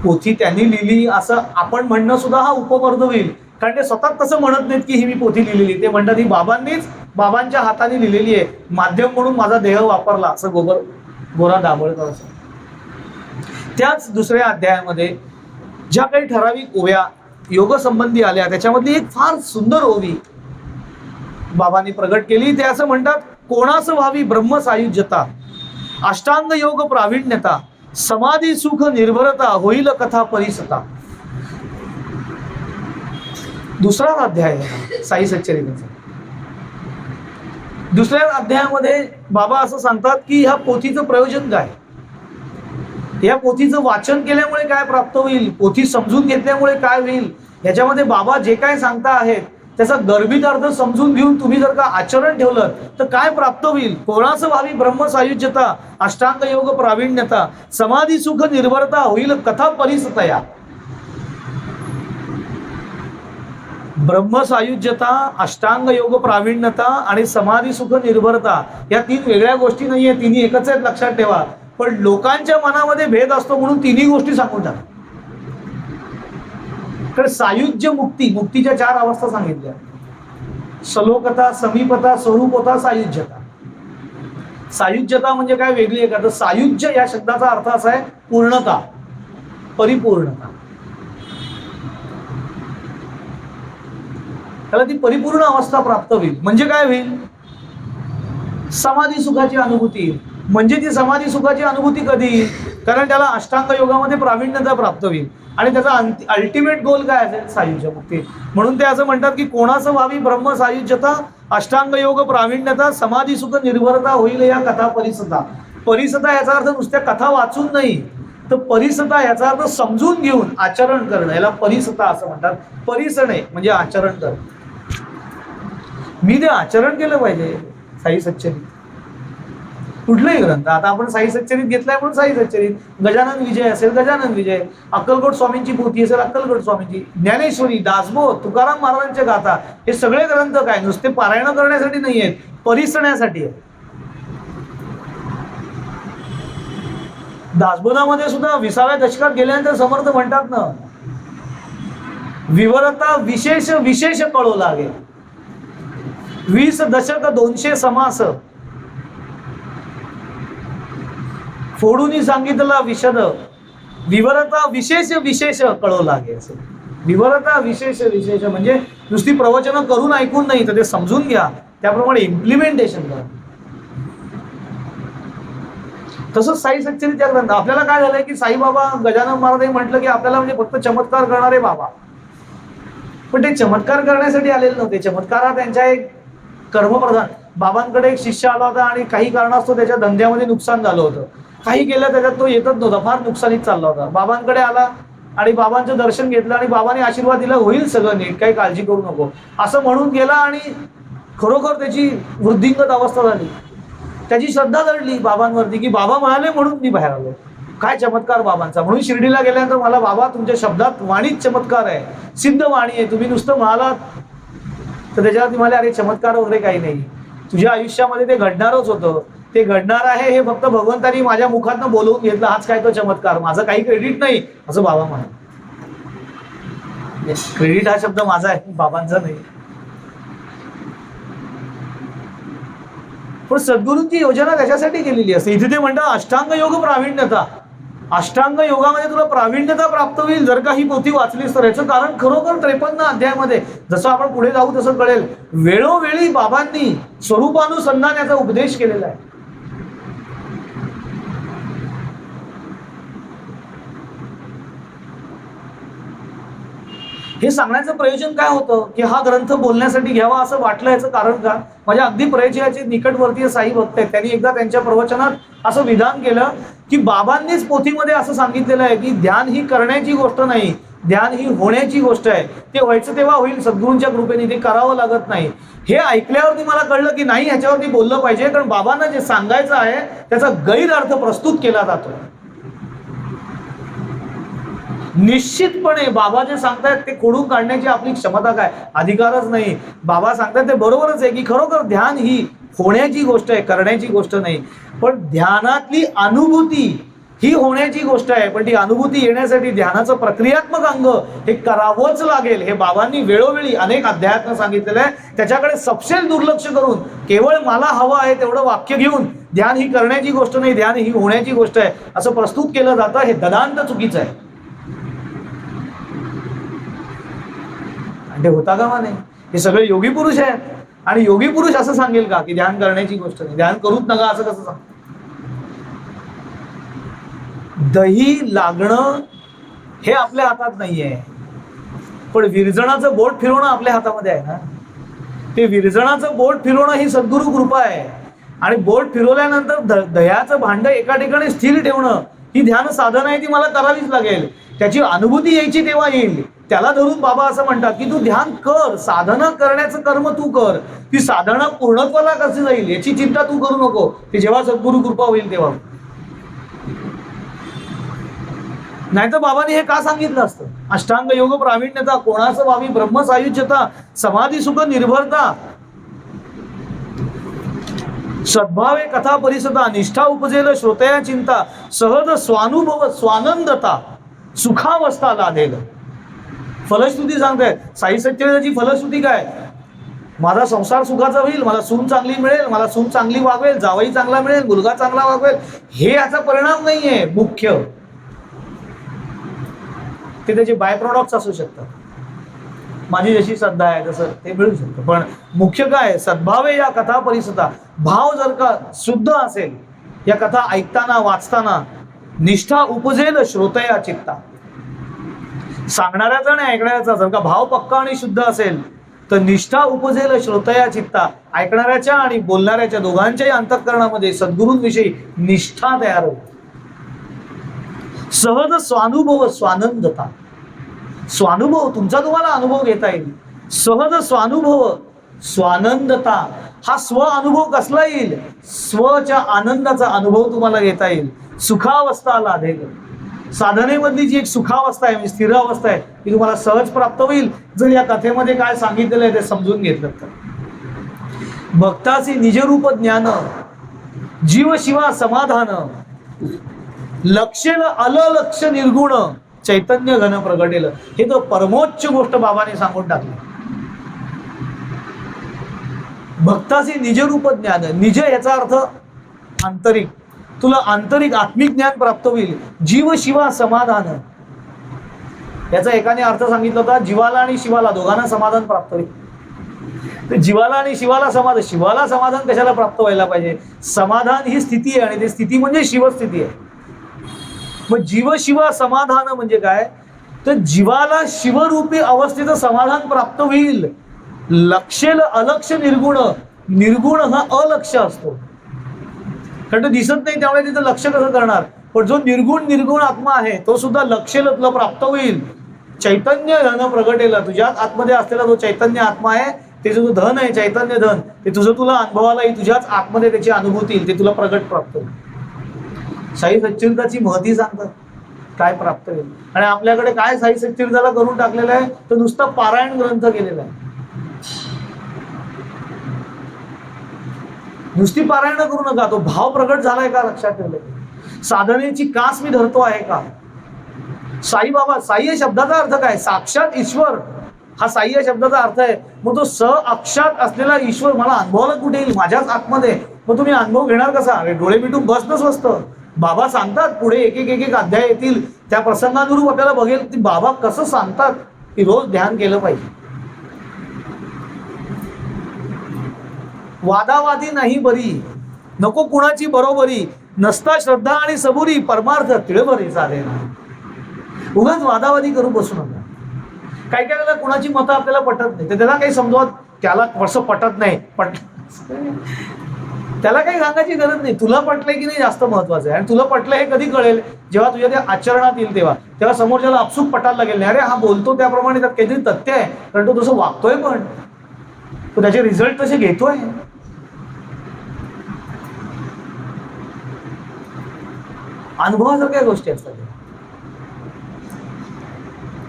पोथी त्यांनी लिहिली असं आपण म्हणणं सुद्धा हा उपवर्ध होईल, कारण ते स्वतः तसं म्हणत नाहीत की ही मी पोथी लिहिलेली. ते म्हणतात ही बाबांनीच बाबांच्या हाताने लिहिलेली आहे, माध्यम म्हणून माझा देह वापरला, असं गोरा दाभोळकर. त्याच दुसऱ्या अध्यायामध्ये ज्या काही ठराविक ओव्या योग संबंधी आल्या त्याच्यामधली एक फार सुंदर ओवी बाबांनी प्रगट केली. ते असं म्हणतात, कोणास व्हावी ब्रह्म सायुज्यता, अष्टांग योग प्रावीण्यता, समाधी सुख निर्भरता, होईल कथा परिसता. दुसरा अध्याय साई सच्चरित्राचा. दुसऱ्या अध्यायामध्ये बाबा असं सांगतात की ह्या पोथीचं प्रयोजन काय, या पोथीचं वाचन केल्यामुळे काय प्राप्त होईल, पोथी समजून घेतल्यामुळे काय होईल, याच्यामध्ये बाबा जे काय सांगता आहेत त्याचा गर्भित अर्थ समजून घेऊन तुम्ही जर का आचरण ठेवलं तर काय प्राप्त होईल. कोणास व्हावी ब्रह्मसायुज्यता, अष्टांग योग प्रावीण्यता, समाधी सुख निर्भरता होईल कथा परिसतया. ब्रह्मसायुज्यता, अष्टांग योग प्रावीण्यता आणि समाधी सुख निर्भरता या तीन वेगळ्या गोष्टी नाहीये, तिन्ही एकच आहेत लक्षात ठेवा. पण लोकांच्या मनामध्ये भेद असतो म्हणून तिन्ही गोष्टी सांगून टाक. तर सायुज्य मुक्ती, मुक्तीच्या 4 अवस्था सांगितल्या: सलोकता, समीपता, स्वरूपता, सायुज्यता. सायुज्यता म्हणजे काय वेगळी आहे का, तर सायुज्य या शब्दाचा अर्थ असा आहे पूर्णता, परिपूर्णता. त्याला ती परिपूर्ण अवस्था प्राप्त होईल. म्हणजे काय होईल, समाधी सुखाची अनुभूती. म्हणजे ती समाधी सुखाची अनुभूती कधी, कारण त्याला अष्टांग योगामध्ये प्रावीण्यता प्राप्त होईल आणि त्याचा अल्टिमेट गोल काय असेल, सायुज्य मुक्ती. म्हणून ते असं म्हणतात की कोणाचं व्हावी ब्रह्म सायुज्यता, अष्टांग योग प्रावीण्यता, समाधी सुख निर्भरता होईल या कथा परिसता. परिसता याचा अर्थ नुसत्या कथा वाचून नाही, तर परिसता याचा अर्थ समजून घेऊन आचरण करणं, याला परिसता असं म्हणतात. परिसणे म्हणजे आचरण करणं. मी ते आचरण केलं पाहिजे. साई सच्चरित कुठलाही ग्रंथ, आता आपण साई सच्चरित घेतलाय म्हणून साई सच्चरित, गजानन विजय असेल गजानन विजय, अक्कलकोट स्वामींची पोथी असेल अक्कलकोट स्वामींची, ज्ञानेश्वरी, दासबोध, तुकाराम महाराजांच्या गाथा, हे सगळे ग्रंथ काय नुसते पारायण करण्यासाठी नाही आहेत, परिसण्यासाठी आहेत. दासबोधामध्ये सुद्धा 20व्या दशकात गेल्यानंतर समर्थ म्हणतात ना, विवरता विशेष विशेष कळो लागे, 20 दशक 200 समास, फोडून सांगितलं विशद, विवरता विशेष विशेष कळो लागे. विवरता विशेष विशेष म्हणजे नुसती प्रवचनं करून ऐकून नाही, तर ते समजून घ्या, त्याप्रमाणे इम्प्लिमेंटेशन करा. तसंच साई सच्चरित ग्रंथ. आपल्याला काय झालंय की साईबाबा, गजानन महाराज म्हटलं की आपल्याला म्हणजे फक्त चमत्कार करणारे बाबा, पण ते चमत्कार करण्यासाठी आलेले नव्हते. चमत्कार हा त्यांच्या एक कर्मप्रधान. बाबांकडे एक शिष्य आला होता आणि काही कारणास्तव त्याच्या धंद्यामध्ये नुकसान झालं होतं, काही केलं त्याच्यात तो येतच नव्हता, फार नुकसानीत चालला होता. बाबांकडे आला आणि बाबांचं दर्शन घेतलं आणि बाबांनी आशीर्वाद दिला, होईल सगळं नीट, काही काळजी करू नको असं म्हणून गेला. आणि खरोखर त्याची वृद्धिंगत अवस्था झाली. त्याची श्रद्धा दडली बाबांवरती की बाबा म्हणाले म्हणून मी बाहेर आलो. काय चमत्कार बाबांचा. म्हणून शिर्डीला गेल्यानंतर मला, बाबा तुमच्या शब्दात वाणीच चमत्कार आहे, सिद्ध वाणी आहे, तुम्ही नुसतं म्हणालात. तर त्याच्यावरती म्हणाले, अरे चमत्कार वगैरे काही नाही, तुझ्या आयुष्यामध्ये ते घडणारच होतं, ते घडणार आहे हे फक्त भगवंतानी माझ्या मुखातनं बोलवून घेतलं, हाच काय तो चमत्कार, माझं काही क्रेडिट नाही असं बाबा म्हणाले. क्रेडिट हा शब्द माझा आहे, बाबांचा नाही. पण सद्गुरूंची योजना त्याच्यासाठी केलेली असते. इथे ते म्हणतात अष्टांग योग प्रावीण्यता. अष्टांग योगामध्ये तुला प्रावीण्यता प्राप्त होईल जर का ही पोथी वाचलीस तर. याचं कारण खरोखर 53 अध्यायामध्ये, जसं आपण पुढे जाऊ तसं कळेल, वेळोवेळी बाबांनी स्वरूपानुसंधान याचा उपदेश केलेला आहे. हे सांगण्याचं प्रयोजन काय होतं की हा ग्रंथ बोलण्यासाठी घ्यावा असं वाटलं. याचं कारण का, माझ्या अगदी परिचयाचे निकटवर्तीय साई भक्त आहेत, त्यांनी एकदा त्यांच्या प्रवचनात असं विधान केलं की बाबांनीच पोथीमध्ये असं सांगितलेलं आहे की ध्यान ही करण्याची गोष्ट नाही, ध्यान ही होण्याची गोष्ट आहे. ते व्हायचं तेव्हा होईल सद्गुरूंच्या कृपेने, ते करावं लागत नाही. हे ऐकल्यावरती मला कळलं की नाही, ह्याच्यावरती बोललं पाहिजे, कारण बाबांना जे सांगायचं आहे त्याचा गैरअर्थ प्रस्तुत केला जातो. निश्चितपणे बाबा जे सांगतायत ते खोडून काढण्याची आपली क्षमता काय, अधिकारच नाही. बाबा सांगतायत ते बरोबरच आहे की खरोखर ध्यान ही होण्याची गोष्ट आहे, करण्याची गोष्ट नाही. पण ध्यानातली अनुभूती ही होण्याची गोष्ट आहे, पण ती अनुभूती येण्यासाठी ध्यानाचं प्रक्रियात्मक अंग हे करावंच लागेल. हे बाबांनी वेळोवेळी अनेक अध्यायातनं सांगितलेलं आहे. त्याच्याकडे सपशेल दुर्लक्ष करून केवळ मला हवं आहे तेवढं वाक्य घेऊन ध्यान ही करण्याची गोष्ट नाही, ध्यान ही होण्याची गोष्ट आहे असं प्रस्तुत केलं जातं. हे ददांत चुकीचं आहे. ते होता कामा नाही. हे सगळे योगी पुरुष आहेत आणि योगी पुरुष असं सांगेल का की ध्यान करण्याची गोष्ट नाही, ध्यान करूच नका असं कसं सांग. दही लागणं हे आपल्या हातात नाहीये, पण विरजणाचं बोट फिरवणं आपल्या हातामध्ये आहे ना. ते विरजणाचं बोट फिरवणं ही सद्गुरु कृपा आहे. आणि बोट फिरवल्यानंतर दह्याचं भांड एका ठिकाणी स्थिर ठेवणं ही ध्यान साधना आहे, ती मला करावीच लागेल. त्याची अनुभूती यायची तेव्हा येईल. त्याला धरून बाबा असं म्हणतात की तू ध्यान कर, साधना करण्याचं कर्म तू कर. ती साधना पूर्णत्वाला कशी जाईल याची चिंता तू करू नको. ती जेव्हा सद्गुरु कृपा होईल तेव्हा. नाहीतर बाबांनी हे का सांगितलं असतं? अष्टांग योग प्रावीण्यता, कोणाचं व्हावी ब्रह्मसायुज्यता, समाधी सुख निर्भरता, सद्भावे कथा परिसता, निष्ठा उपजेल श्रोतया चिंता, सहज स्वानुभव स्वानंदता, सुखावस्था लादेल. फलश्रुती सांगताय साई सच्चिदानंदाची फलश्रुती काय? माझा संसार सुखाचा होईल, मला सून चांगली मिळेल, मला सून चांगली वागवेल, जावई चांगला मिळेल, मुलगा चांगला वागवेल, हे याचा परिणाम नाहीये. मुख्य ते त्याचे बाय प्रॉडक्ट्स असू शकतात. माझी जशी श्रद्धा आहे तसं ते मिळू शकतं. पण मुख्य काय? सद्भावे या कथा परिसता. भाव जर का शुद्ध असेल, या कथा ऐकताना वाचताना निष्ठा उपजेल श्रोतया चित्ता. सांगणाऱ्याचा आणि ऐकणाऱ्याचा जर का भाव पक्का आणि शुद्ध असेल तर निष्ठा उपजेल श्रोतया चित्ता. ऐकणाऱ्याच्या आणि बोलणाऱ्याच्या दोघांच्याही अंतःकरणामध्ये सद्गुरूंविषयी निष्ठा तयार होते. सहज स्वानुभव स्वानंदता. स्वानुभव तुमचा तुम्हाला अनुभव घेता येईल. सहज स्वानुभव स्वानंदता. हा स्व अनुभव कसला येईल? स्वच्या आनंदाचा अनुभव तुम्हाला घेता येईल. सुखावस्था लादेल. साधनेमधली जी एक सुखावस्था आहे, म्हणजे स्थिर अवस्था आहे, ती तुम्हाला सहज प्राप्त होईल जर या कथेमध्ये काय सांगितलेलं आहे ते समजून घेतलं तर. भक्ताचे निजरूप ज्ञान, जीव शिवा समाधान, लक्षेल अललक्ष निर्गुण, चैतन्य घन प्रगटेल. हे तो परमोच्च गोष्ट बाबाने सांगून टाकली. भक्ताचे निजरूप ज्ञान. निज याचा अर्थ आंतरिक. तुला आंतरिक आत्मिक ज्ञान प्राप्त होईल. जीव शिवा समाधान, याचा एकाने अर्थ सांगितला होता जीवाला आणि शिवाला दोघांना समाधान प्राप्त होईल. तर जीवाला आणि शिवाला समाधान. शिवाला समाधान कशाला प्राप्त व्हायला पाहिजे? समाधान ही स्थिती आहे आणि ती स्थिती म्हणजे शिवस्थिती आहे. मग जीव शिवा समाधान म्हणजे काय? तर जीवाला शिवरूपी अवस्थेचं समाधान प्राप्त होईल. लक्षेल अलक्ष निर्गुण. निर्गुण हा अलक्ष असतो, कारण तो दिसत नाही त्यामुळे तिथं लक्ष कसं करणार. पण जो निर्गुण आत्मा आहे तो सुद्धा लक्षेल तुला प्राप्त होईल. चैतन्य धन प्रगटेल. तुझ्यात आतमध्ये असलेला जो चैतन्य आत्मा आहे, ते जो धन आहे चैतन्य धन, ते तुझं तुला अनुभवाला येईल. तुझ्याच आतमध्ये त्याची अनुभूती येईल, ते तुला प्रगट प्राप्त होईल. साई सच्चिदाची महती सांगतात काय प्राप्त होईल. आणि आपल्याकडे काय साई सच्चिदाला करून टाकलेलं आहे? तर नुसतं पारायण ग्रंथ केलेला आहे. नुसती पारायण करू नका, तो भाव प्रगट झालाय का लक्षात ठेवलं. साधनेची कास मी धरतो आहे का? साई बाबा, साई या शब्दाचा अर्थ काय? साक्षात ईश्वर हा साई या शब्दाचा अर्थ आहे. मग तो स अक्षात असलेला ईश्वर मला अनुभवाला कुठे येईल? माझ्याच आतमध्ये. मग तुम्ही अनुभव घेणार कसा? अरे डोळे मिटून बसणं स्वस्त. बाबा सांगतात पुढे एक अध्याय येतील, त्या प्रसंगानुरूप आपल्याला बघेल की बाबा कसं सांगतात की रोज ध्यान केलं पाहिजे. वादावादी नाही बरी, नको कुणाची बरोबरी, नसता श्रद्धा आणि सबुरी, परमार्थ तिळभरी चालेल. उगाच वादावादी करू बसू नका. काही काय वेळेला कुणाची मतं आपल्याला पटत नाही, तर त्याला काही समजवत, त्याला वर्ष पटत नाही, त्याला काही सांगायची गरज नाही. तुला पटलंय की नाही जास्त महत्वाचं आहे. आणि तुला पटलं हे कधी कळेल? जेव्हा तुझ्या त्या आचरणात येईल तेव्हा समोरच्याला आपसूक पटायला लागेल. नाही अरे हा बोलतो त्याप्रमाणे त्यात काहीतरी तथ्य आहे, कारण तो तसं वागतोय, पण तो त्याचे रिझल्ट तसे घेतोय. अनुभवासारख्या गोष्टी असतात.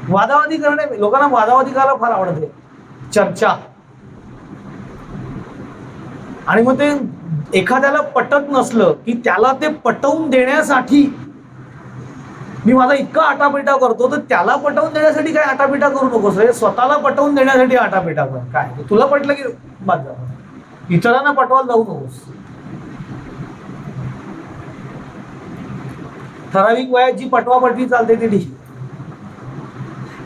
वादावादी करणे, लोकांना वादावादी करायला फार आवडते, चर्चा. आणि मग ते एखाद्याला पटत नसलं की त्याला ते पटवून देण्यासाठी मी माझा इतका आटापिटा करतो, तर त्याला पटवून देण्यासाठी काय आटापिटा करू नकोस रे. स्वतःला पटवून देण्यासाठी आटापिटा कर. काय तुला पटलं की बाद झालं, इतरांना पटवायला जाऊ नकोस. ठराविक वयात जी पटवापटवी चालते ती ठीक,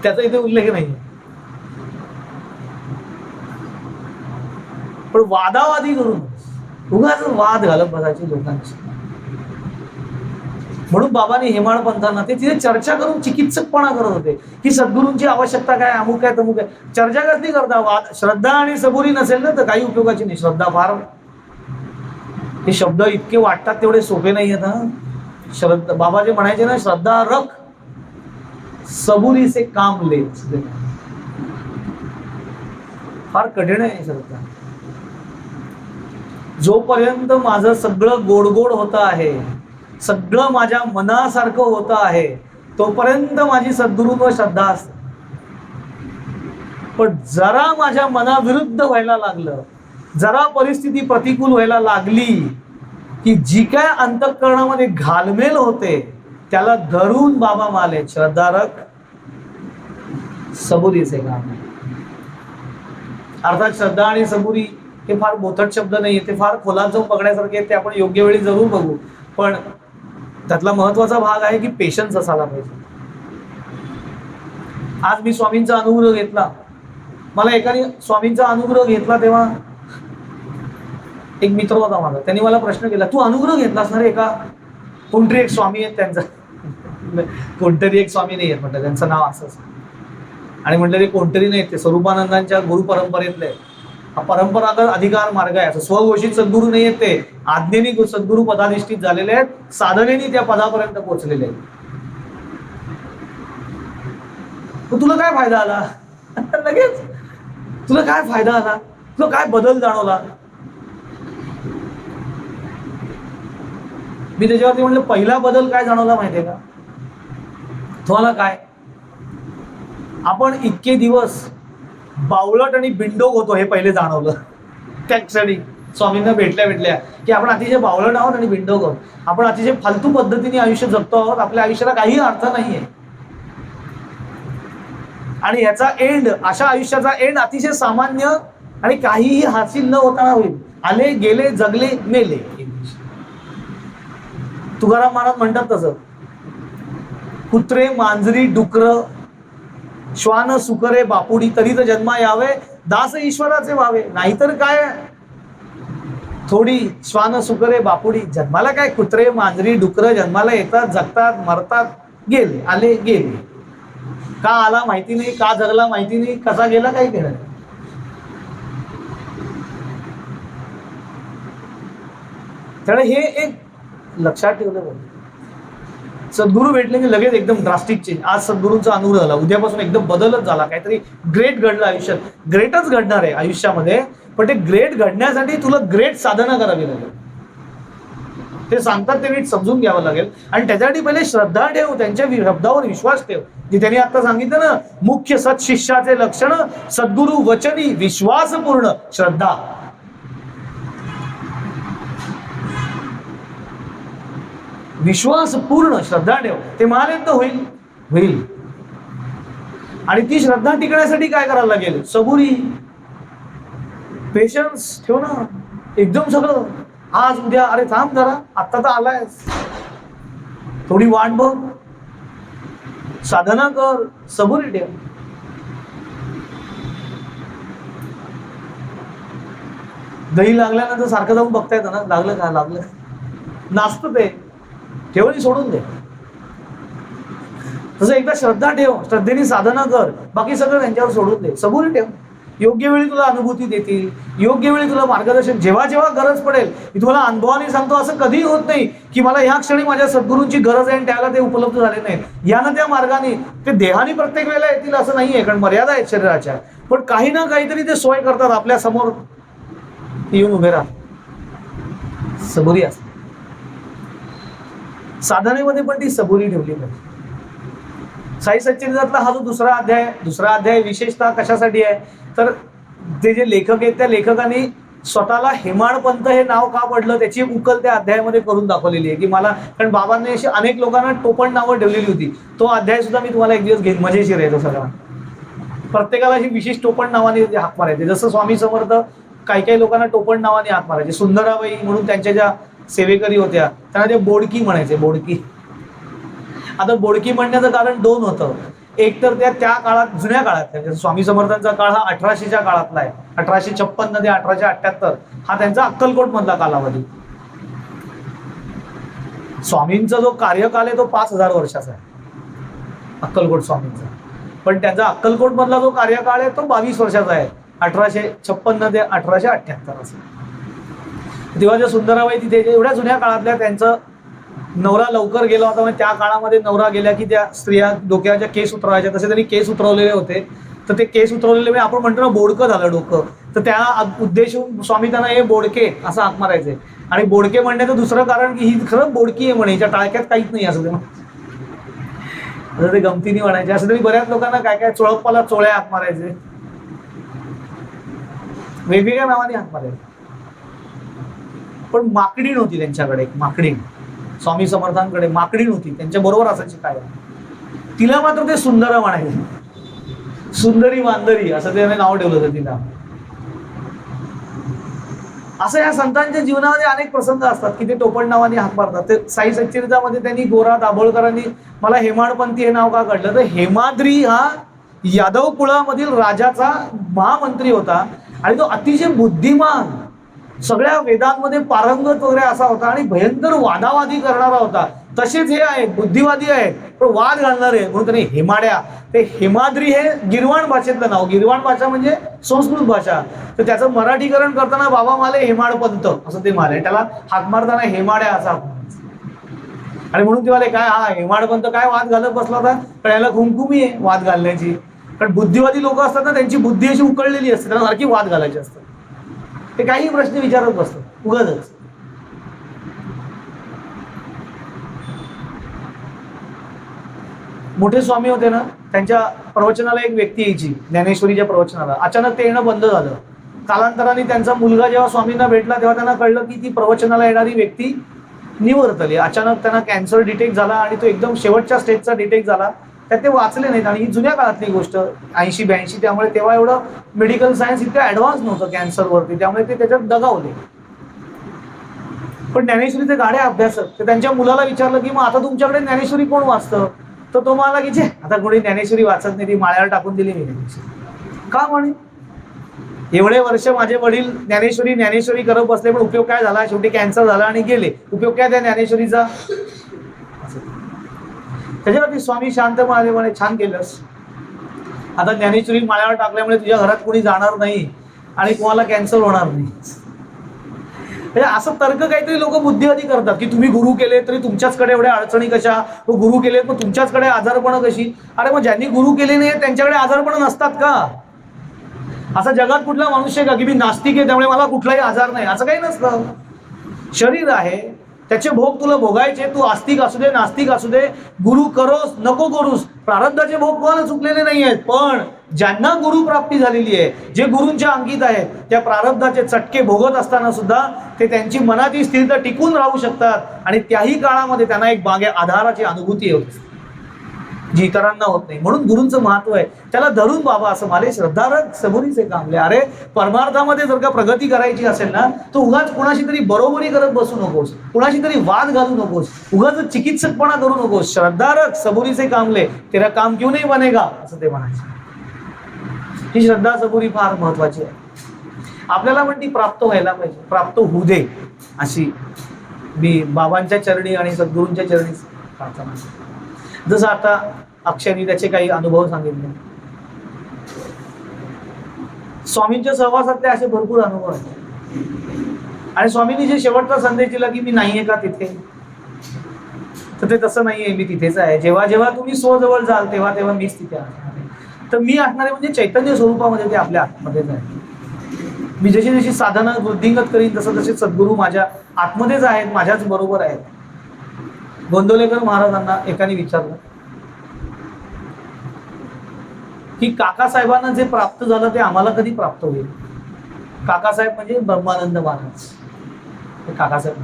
त्याचा इथे उल्लेख नाही. पण वादावादी करून उगाच वाद घालत बसायचे लोकांची. म्हणून बाबांनी हेमाळ पंथांना ते तिथे चर्चा करून चिकित्सकपणा करत होते की सद्गुरूंची आवश्यकता काय, अमुक आहे तमुक आहे. चर्चा कसली करता, श्रद्धा आणि सबुरी नसेल ना तर काही उपयोगाची नाही. श्रद्धा फार, हे शब्द इतके वाटतात तेवढे सोपे नाही आहेत ना. श्रद्धा, बाबा जे म्हणायचे ना, श्रद्धा रख सबुरी से काम ले, फार कठीण आहे श्रद्धा. जोपर्यंत माझं सगळं गोड गोड होतं आहे, सगळं माझ्या मनासारखं होतं आहे, तोपर्यंत माझी सद्गुरूंवर श्रद्धा असते. पण जरा माझ्या मनाविरुद्ध व्हायला लागलं, जरा परिस्थिती प्रतिकूल व्हायला लागली की जी काय अंतःकरणामध्ये घालमेल होते त्याला धरून बाबा माले श्रद्धारक सबुरीचे काम. अर्थात श्रद्धा आणि सबुरी हे फार बोथट शब्द नाही, ते फार खोलात जाऊन बघण्यासारखे, ते आपण योग्य वेळी जरूर बघू. पण त्यातला महत्वाचा भाग आहे की पेशन्स असायला पाहिजे. आज मी स्वामींचा अनुग्रह घेतला, मला एकाने स्वामींचा अनुग्रह घेतला तेव्हा एक मित्र होता माझा, त्यांनी मला प्रश्न केला, तू अनुग्रह घेतलास ना रे एका, कोणतरी एक स्वामी आहेत त्यांचा, कोणतरी एक स्वामी नाही आहेत म्हटलं, त्यांचं नाव असंच. आणि म्हटलं ते कोणतरी नाही, ते स्वरूपानंदांच्या गुरु परंपरेतले, हा परंपरागत अधिकार मार्ग आहे. असं स्वघोषित सद्गुरू नाही आहेत, ते आज्ञेनी सद्गुरू पदाधिष्ठित झालेले आहेत, साधनेनी त्या पदापर्यंत पोहोचलेले आहेत. तुला काय फायदा आला लगेच, तुला काय फायदा आला, तुला काय बदल जाणवला? मी त्याच्यावरती म्हटलं, पहिला बदल काय जाणवला माहितीये का तुम्हाला? काय, आपण इतके दिवस बावळट आणि बिंडोक होतो हे पहिले जाणवलं त्या क्षणी स्वामींना भेटल्या की आपण अतिशय बावळट आहोत आणि बिंडोक आहोत. आपण अतिशय फालतू पद्धतीने आयुष्य जगतो आहोत, आपल्या आयुष्याला काही अर्थ नाहीये. आणि याचा एंड, अशा आयुष्याचा एंड अतिशय सामान्य आणि काहीही हासिल न होताना होईल. आले गेले जगले मेले. तुकाराम महाराज म्हणतात तसं, कुत्रे मांजरी डुकर श्वान सुकरे बापुडी तरी तर जन्मा यावे, दास ईश्वराचे व्हावे. नाहीतर काय, थोडी श्वान सुकरे बापुडी, जन्माला काय कुत्रे मांजरी डुकर जन्माला येतात, जगतात, मरतात, गेले, आले गेले. का आला माहिती नाही, का जगला माहिती नाही, कसा गेला काही केलं. त्यामुळे हे एक लक्षात ठेवलं पाहिजे. सद्गुरू भेटले की लगेच एकदम ड्रास्टिक चेंज. आज सद्गुरूंचा अनुग्रह झाला, उद्यापासून एकदम बदलच झाला, काहीतरी ग्रेट घडलं आयुष्यात. ग्रेटच घडणार आहे आयुष्यामध्ये, पण ते ग्रेट घडण्यासाठी तुला ग्रेट साधना करावी लागेल. ते सांगतात ते नीट समजून घ्यावं लागेल. आणि त्याच्यासाठी पहिले श्रद्धा ठेव, त्यांच्या शब्दावर विश्वास ठेव. जे त्यांनी आता सांगितलं ना, मुख्य सत्शिष्याचे लक्षण सद्गुरू वचनी विश्वासपूर्ण श्रद्धा. विश्वास पूर्ण श्रद्धा ठेव, ते महानंद होईल होईल. आणि ती श्रद्धा टिकण्यासाठी काय करायला लागेल? सबुरी, पेशन्स ठेव ना. एकदम सगळं आज उद्या, अरे थांब जरा, आता तर आलाय, थोडी वाट बघ, साधना कर, सबुरी ठेव. दही लागल्यानंतर सारखं जाऊन बघता येतं ना, लागलं का, लागलं नाचतं ते, ठेवणी सोडून दे. तसं एकदा श्रद्धा ठेव, श्रद्धेने साधना कर, बाकी सगळं त्यांच्यावर सोडून दे, सबुरी ठेव. योग्य वेळी तुला अनुभूती देतील, योग्य वेळी तुला मार्गदर्शन, जेव्हा जेव्हा गरज पडेल. मी तुम्हाला अनुभवाने सांगतो, असं कधीही होत नाही की मला ह्या क्षणी माझ्या सद्गुरूंची गरज आहे आणि त्याला ते उपलब्ध झाले नाही. यानं त्या मार्गाने ते देहाने प्रत्येक वेळेला येतील असं नाहीये, कारण मर्यादा आहेत शरीराच्या. पण काही ना काहीतरी ते सोय करतात, आपल्या समोर येऊन उभे राहतात. सबुरी असते साधनेमध्ये, पण ती सबुरी ठेवली पाहिजे. साई सच्चिदानंदातला हा जो दुसरा अध्याय विशेषतः कशासाठी आहे तर ते जे लेखक आहेत त्या लेखकांनी स्वतःला हेमाडपंत हे नाव का पडलं त्याची उकल त्या अध्यायामध्ये करून दाखवलेली आहे. की मला, कारण बाबांनी अशी अनेक लोकांना टोपण नावं ठेवलेली होती. तो अध्याय सुद्धा मी तुम्हाला एक दिवस घेईन, मजेशीर आहे तो सगळा. प्रत्येकाला अशी विशिष्ट टोपण नावाने हाक मारायचे. जसं स्वामी समर्थ काही काही लोकांना टोपण नावाने हाक मारायचे. सुंदराबाई म्हणून त्यांच्या ज्या सेवेकरी होत्या त्यांना ते बोडकी म्हणायचे, बोडकी. आता बोडकी म्हणण्याचं कारण दोन होतं. एक तर त्या काळात, जुन्या काळात, स्वामी समर्थांचा काळ हा 1800च्या काळातला आहे. 1856 ते 1878 हा त्यांचा अक्कलकोट मधला कालावधी. स्वामींचा जो कार्यकाल आहे तो 5000 वर्षाचा आहे, अक्कलकोट स्वामींचा. पण त्यांचा अक्कलकोट मधला जो कार्यकाळ आहे तो 22 वर्षाचा आहे, 1856 ते 1878 असं. तेव्हा ज्या सुंदराबाई तिथे एवढ्या जुन्या काळातल्या, त्यांचं नवरा लवकर गेला होता, म्हणजे त्या काळामध्ये नवरा गेल्या की त्या स्त्रिया डोक्याच्या केस उतरवायच्या, तसे त्यांनी केस उतरवलेले होते. तर ते केस उतरवलेले म्हणजे आपण म्हणतो ना बोडकं झालं डोकं, तर त्या उद्देशून स्वामी त्यांना हे बोडके असं हाक मारायचे. आणि बोडके म्हणण्याचं दुसरं कारण की ही खरंच बोडकी आहे म्हणे, हिच्या टाळक्यात काहीच नाही असं ते गमतीने म्हणायचे. असं तरी बऱ्याच लोकांना काय काय चोळप्पाला चोळ्या हाक मारायचे, वेगवेगळ्या नावाने हाक मारायचे. पण माकडीण होती त्यांच्याकडे, एक माकडीण. स्वामी समर्थांकडे माकडीण होती, त्यांच्या बरोबर असायची काय. तिला मात्र ते सुंदर म्हणायचे, सुंदरी वांदरी असं त्याने नाव ठेवलं होतं तिला. असं या संतांच्या जीवनामध्ये अनेक प्रसंग असतात की ते टोपण नावाने हाक मारतात. ते साई सच्चरित्रामध्ये त्यांनी गोरा दाभोळकरांनी, मला हेमाडपंथी हे नाव का काढलं, तर हेमाद्री हा यादव कुळामधील राजाचा महामंत्री होता आणि तो अतिशय बुद्धिमान, सगळ्या वेदांमध्ये पारंगत वगैरे असा होता आणि भयंकर वादावादी करणारा होता. तसेच हे आहेत, बुद्धिवादी आहेत पण वाद घालणारे, म्हणून त्याने हेमाड्या. ते हेमाद्री हे गिरवाण भाषेतलं नाव, गिरवाण भाषा म्हणजे संस्कृत भाषा. तर त्याचं मराठीकरण करताना बाबा माले हेमाडपंत असं ते माले, त्याला हाक मारताना हेमाड्या असा. आणि म्हणून ते माले काय, हा हेमाडपंत काय वाद घालत बसला होता, पण याला खुमखुमी आहे वाद घालण्याची. कारण बुद्धिवादी लोक असतात ना, त्यांची बुद्धी अशी उकळलेली असते, त्यांना सारखी वाद घालायची असतात. ते काही प्रश्न विचारत बसतात उगाचच. मोठे स्वामी होते ना, त्यांच्या प्रवचनाला एक व्यक्ती यायची, ज्ञानेश्वरीच्या प्रवचनाला. अचानक ते येणं बंद झालं. कालांतराने त्यांचा मुलगा जेव्हा स्वामींना भेटला तेव्हा त्यांना कळलं की ती प्रवचनाला येणारी व्यक्ती निवर्तली. अचानक त्यांना कॅन्सर डिटेक्ट झाला आणि तो एकदम शेवटच्या स्टेजचा डिटेक्ट झाला. त्यात ते वाचले नाहीत. आणि ही जुन्या काळातली गोष्ट, 80-82, त्यामुळे तेव्हा एवढं मेडिकल सायन्स इतकं ऍडव्हान्स नव्हतं कॅन्सरवरती, त्यामुळे ते त्याच्यात दगावले. पण ज्ञानेश्वरीचे गाढे अभ्यासक, तर त्यांच्या मुलाला विचारलं की मग आता तुमच्याकडे ज्ञानेश्वरी कोण वाचतं, तर तो मला की आता कोणी ज्ञानेश्वरी वाचत नाही, ती माळ्यावर टाकून दिली मी ज्ञानेश्वरी. का म्हणे, एवढे वर्ष माझे वडील ज्ञानेश्वरी ज्ञानेश्वरी करत बसले, पण उपयोग काय झाला, शेवटी कॅन्सर झाला आणि गेले, उपयोग काय त्या ज्ञानेश्वरीचा. त्याच्यावरती स्वामी शांत म्हणाले, म्हणे छान केलंस, आता ज्ञानेश्वरी माळ्यावर टाकल्यामुळे तुझ्या घरात कोणी जाणार नाही आणि कोणाला कॅन्सर होणार नाही. असं तर्क काहीतरी लोक बुद्धिवादी करतात की तुम्ही गुरु केले तरी तुमच्याचकडे एवढ्या अडचणी कशा, गुरु केले मग तुमच्याचकडे आजारपणं कशी. अरे मग ज्यांनी गुरु केले नाही त्यांच्याकडे आजारपणं नसतात का? असा जगात कुठला मनुष्य का की मी नास्तिक आहे त्यामुळे मला कुठलाही आजार नाही, असं काही नसतं. शरीर आहे, त्याचे भोग तुला भोगायचे, तू आस्तिक असू दे नास्तिक असू दे, गुरु करोस नको करूस, प्रारब्धाचे भोग कोणाला चुकलेले नाही आहेत. पण ज्यांना गुरु प्राप्ती झालेली आहे, जे गुरूंच्या अंकित आहेत, त्या प्रारब्धाचे चटके भोगत असताना सुद्धा ते त्यांची मनातील स्थिरता टिकून राहू शकतात आणि त्याही काळामध्ये त्यांना एक बागे आधाराची अनुभूती होते जी इतरांना होत नाही. म्हणून गुरूंचं महत्व आहे. त्याला धरून बाबा असं माले श्रद्धारक सबुरीचे कामले. अरे परमार्थामध्ये जर का प्रगती करायची असेल ना, तर उगाच कुणाशी तरी बरोबरी करत बसू नकोस, कुणाशी तरी वाद घालू नकोस, उगाच चिकित्सकपणा करू नकोस. श्रद्धारक सबुरीचे कामले, तेरा काम क्यों नाही बनेगा असं ते म्हणायचे. ही श्रद्धा सबुरी फार महत्वाची आहे. आपल्याला पण ती प्राप्त व्हायला पाहिजे, प्राप्त होऊ दे अशी मी बाबांच्या चरणी आणि सद्गुरूंच्या चरणी प्रार्थना. जसं आता अक्षयनी त्याचे काही अनुभव सांगितले, स्वामींच्या सहवासातले असे भरपूर अनुभव आहेत. आणि स्वामींनी जे शेवटचा संदेश दिला की मी नाहीये का तिथे, तर ते तसं नाहीये, मी तिथेच आहे. जेव्हा जेव्हा तुम्ही स्वजवळ जाल तेव्हा तेव्हा मीच तिथे असणार आहे. तर मी असणारे म्हणजे चैतन्य स्वरूपामध्ये ते आपल्या आतमध्येच आहे. मी जशी जशी साधना वृद्धिंगत करीन तसं तसे सद्गुरू माझ्या आतमध्येच आहेत, माझ्याच बरोबर आहेत. गोंदवलेकर महाराजांना एकाने विचारलं की काकासाहेबांना जे प्राप्त झालं ते आम्हाला कधी प्राप्त होईल. काकासाहेब म्हणजे ब्रह्मानंद महाराज. काकासाहेब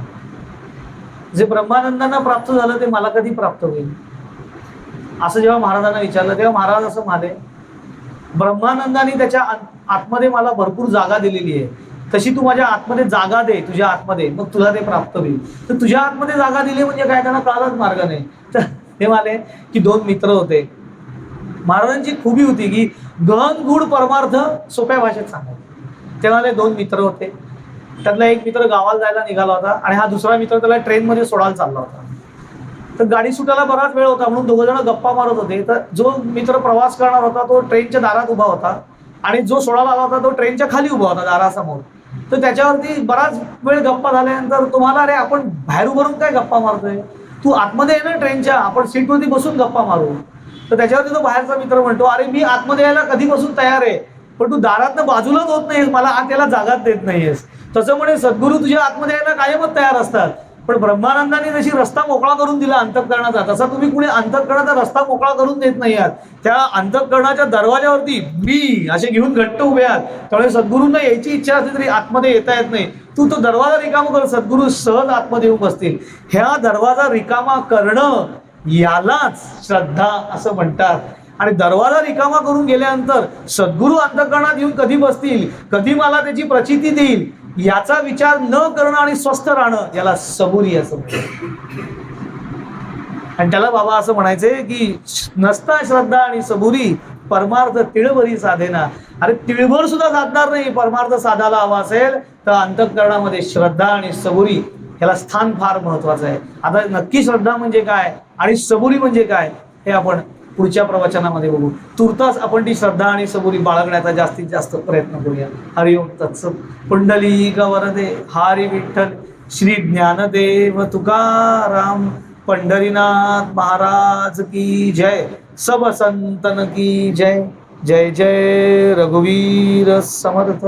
जे ब्रह्मानंदांना प्राप्त झालं ते मला कधी प्राप्त होईल असं जेव्हा महाराजांना विचारलं तेव्हा महाराज असं म्हणाले, ब्रह्मानंदाने त्याच्या आतमध्ये मला भरपूर जागा दिलेली आहे, तशी तू माझ्या आतमध्ये जागा दे, तुझ्या आतमध्ये, मग तुला ते प्राप्त होईल. तर तुझ्या आतमध्ये जागा दिली म्हणजे काय, त्यांना कळालाच मार्ग नाही. तर ते म्हणाले की दोन मित्र होते. महाराजांची खूबी होती की गहन गूढ परमार्थ सोप्या भाषेत सांगायचे. ते म्हणाले दोन मित्र होते, त्यातला एक मित्र गावाला जायला निघाला होता आणि हा दुसरा मित्र त्याला ट्रेनमध्ये सोडायला चालला होता. तर गाडी सुटायला बराच वेळ होता म्हणून दोघं जण गप्पा मारत होते. तर जो मित्र प्रवास करणार होता तो ट्रेनच्या दारात उभा होता आणि जो सोडायला आला होता तो ट्रेनच्या खाली उभा होता दारासमोर. तर त्याच्यावरती बराच वेळ गप्पा झाल्यानंतर तुम्हाला अरे आपण बाहेर उभारून काय गप्पा मारतोय, तू आतमध्ये आहे ना ट्रेनच्या, आपण सीटवरती बसून गप्पा मारू. तर त्याच्यावरती तो बाहेरचा मित्र म्हणतो अरे मी आतमध्ये यायला कधीपासून तयार आहे, पण तू दारातनं बाजूलाच होत नाहीस, मला आत यायला जागाच देत नाहीयेस. तसं म्हणे सद्गुरू तुझ्या आतमध्ये यायला कायमच तयार असतात, पण ब्रह्मानंदाने जशी रस्ता मोकळा करून दिला अंतःकरणाचा, तसा तुम्ही कुठे अंतःकरणाचा रस्ता मोकळा करून देत नाही आहात. त्या अंतःकरणाच्या दरवाजावरती मी असे घेऊन घट्ट उभे आहात. त्यामुळे सद्गुरूंना यायची इच्छा असली तरी आतमध्ये येता येत नाही. तू तो दरवाजा रिकामा कर, सद्गुरू सहज आतमध्ये येऊन बसतील. ह्या दरवाजा रिकामा करणं यालाच श्रद्धा असं म्हणतात. आणि दरवाजा रिकामा करून गेल्यानंतर सद्गुरू अंतःकरणात येऊन कधी बसतील, कधी मला त्याची प्रचिती देईल, याचा विचार न करणं आणि स्वस्थ राहणं याला सबुरी असं म्हणतात. आणि त्याला बाबा असं म्हणायचे की नसता श्रद्धा आणि सबुरी परमार्थ तिळभरी साधेना. अरे तिळभर सुद्धा साधणार नाही, परमार्थ साधायला हवा असेल तर अंतःकरणामध्ये श्रद्धा आणि सबुरी याला स्थान फार महत्वाचं आहे. आता नक्की श्रद्धा म्हणजे काय आणि सबुरी म्हणजे काय हे आपण पुढच्या प्रवचनामध्ये बघू. तुर्तास आपण ती श्रद्धा आणि सबुरी बाळगण्याचा जास्तीत जास्त प्रयत्न करूया. हरिओम तत्सत. पुंडलिक वरदे हरी विठ्ठल श्री ज्ञानदेव तुकाराम पंढरीनाथ महाराज की जय. सब संतन की जय. जय जय रघुवीर समर्थ.